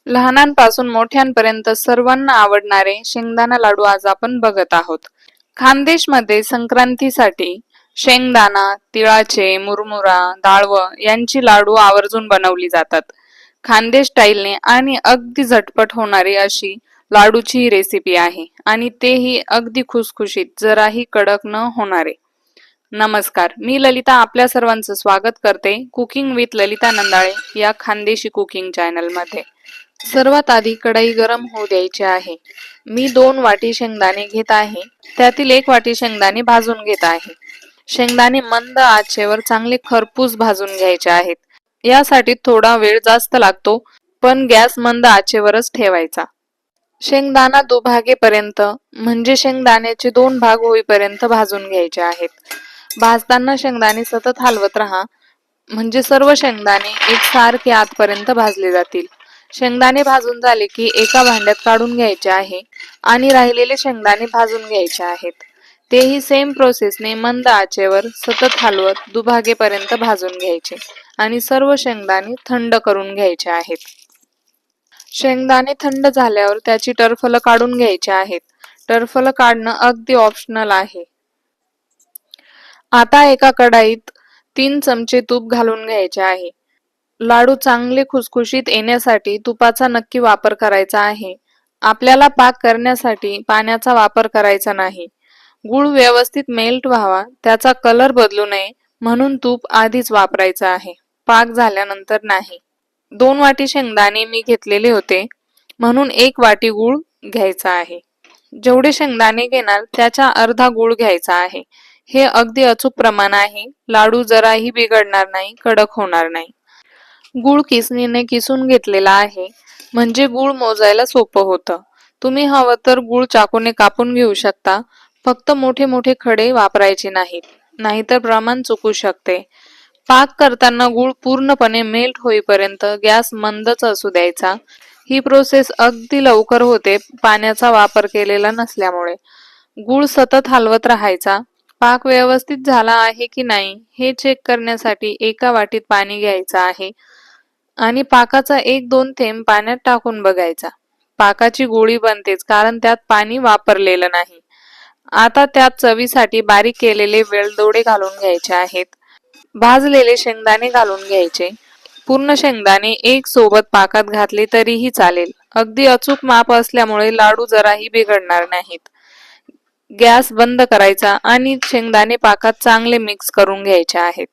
लहानांपासून मोठ्यांपर्यंत सर्वांना आवडणारे शेंगदाणा लाडू आज आपण बघत आहोत. खानदेशमध्ये संक्रांतीसाठी शेंगदाणा, तिळाचे, मुरमुरा, डाळवं यांची लाडू आवर्जून बनवली जातात. खानदेश स्टाईलने आणि अगदी झटपट होणारी अशी लाडूची ही रेसिपी आहे आणि तेही अगदी खुसखुशीत, जराही कडक न होणारे. नमस्कार, मी ललिता आपल्या सर्वांचं स्वागत करते कुकिंग विथ ललिता नंदाळे या खानदेशी कुकिंग चॅनल मध्ये. सर्वात आधी कढई गरम होऊ द्यायची आहे. मी 2 वाटी शेंगदाणे घेत आहे. त्यातील 1 वाटी शेंगदाणे भाजून घेत आहे. शेंगदाणे मंद आचेवर चांगले खरपूस भाजून घ्यायचे आहेत. यासाठी थोडा वेळ जास्त लागतो, पण गॅस मंद आचेवरच ठेवायचा. शेंगदाणा दुभागेपर्यंत म्हणजे शेंगदाण्याचे 2 भाग होईपर्यंत भाजून घ्यायचे आहेत. भाजताना शेंगदाणे सतत हलवत राहा, म्हणजे सर्व शेंगदाणे एकसारखे आतपर्यंत भाजले जातील. शेंगदाणे भाजून झाले की एका भांड्यात काढून घ्यायचे आहे आणि राहिलेले शेंगदाणे भाजून घ्यायचे आहेत. तेही सेम प्रोसेसने मंद आचेवर सतत हलवत दुभागेपर्यंत भाजून घ्यायचे आणि सर्व शेंगदाणे थंड करून घ्यायचे आहेत. शेंगदाणे थंड झाल्यावर त्याची टरफलं काढून घ्यायची आहेत. टरफलं काढणं अगदी ऑप्शनल आहे. आता एका कढईत 3 चमचे तूप घालून घ्यायचे आहे. लाडू चांगले खुसखुशीत येण्यासाठी तुपाचा नक्की वापर करायचा आहे. आपल्याला पाक करण्यासाठी पाण्याचा वापर करायचा नाही. गूळ व्यवस्थित मेल्ट व्हावा, त्याचा कलर बदलू नये म्हणून तूप आधीच वापरायचं आहे, पाक झाल्यानंतर नाही. 2 वाटी शेंगदाणे मी घेतलेले होते म्हणून 1 वाटी गूळ घ्यायचा आहे. जेवढे शेंगदाणे घेणार त्याच्या अर्धा गूळ घ्यायचा आहे. हे अगदी अचूक प्रमाण आहे. लाडू जराही बिघडणार नाही, कडक होणार नाही. गूळ किसणीने किसून घेतलेला आहे, म्हणजे गूळ मोजायला सोपं होतं. तुम्ही हवं तर गूळ चाकूने कापून घेऊ शकता. फक्त मोठे मोठे खडे वापरायचे नाहीत, नाहीतर प्रमाण चुकू शकते. पाक करताना गूळ पूर्णपणे मेल्ट होईपर्यंत गॅस मंदच असू द्यायचा. ही प्रोसेस अगदी लवकर होते पाण्याचा वापर केलेला नसल्यामुळे. गूळ सतत हलवत राहायचा. पाक व्यवस्थित झाला आहे की नाही हे चेक करण्यासाठी एका वाटीत पाणी घ्यायचं आहे आणि पाकाचा 1-2 थेंब पाण्यात टाकून बघायचा. पाकाची गोळी बनतेच, कारण त्यात पाणी वापरलेलं नाही. आता त्यात चवीसाठी बारीक केलेले वेलदोडे घालून घ्यायचे आहेत. भाजलेले शेंगदाणे घालून घ्यायचे. पूर्ण शेंगदाणे एक सोबत पाकात घातले तरीही चालेल. अगदी अचूक माप असल्यामुळे लाडू जराही बिघडणार नाहीत. गॅस बंद करायचा आणि शेंगदाणे पाकात चांगले मिक्स करून घ्यायचे आहेत.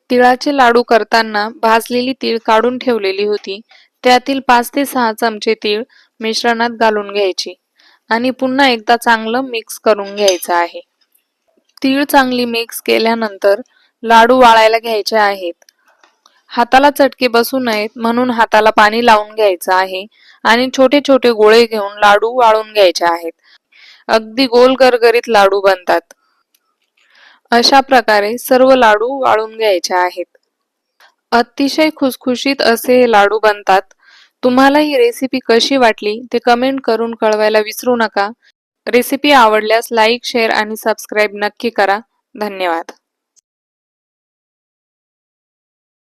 तिळाचे लाडू करताना भाजलेली तीळ काढून ठेवलेली होती. त्यातील 5 ते 6 चमचे तीळ मिश्रणात घालून घ्यायची आणि पुन्हा एकदा चांगलं मिक्स करून घ्यायचं आहे. तीळ चांगली मिक्स केल्यानंतर लाडू वाळायला घ्यायचे आहेत. हाताला चटके बसू नयेत म्हणून हाताला पाणी लावून घ्यायचं आहे आणि छोटे छोटे गोळे घेऊन लाडू वाळून घ्यायचे आहेत. अगदी गोल गरगरीत लाडू बनतात. अशा प्रकारे सर्व लाडू वाळून घ्यायचे आहेत. अतिशय खुसखुशीत असे हे लाडू बनतात. तुम्हाला ही रेसिपी कशी वाटली ते कमेंट करून कळवायला विसरू नका. रेसिपी आवडल्यास लाईक, शेअर आणि सबस्क्राईब नक्की करा. धन्यवाद.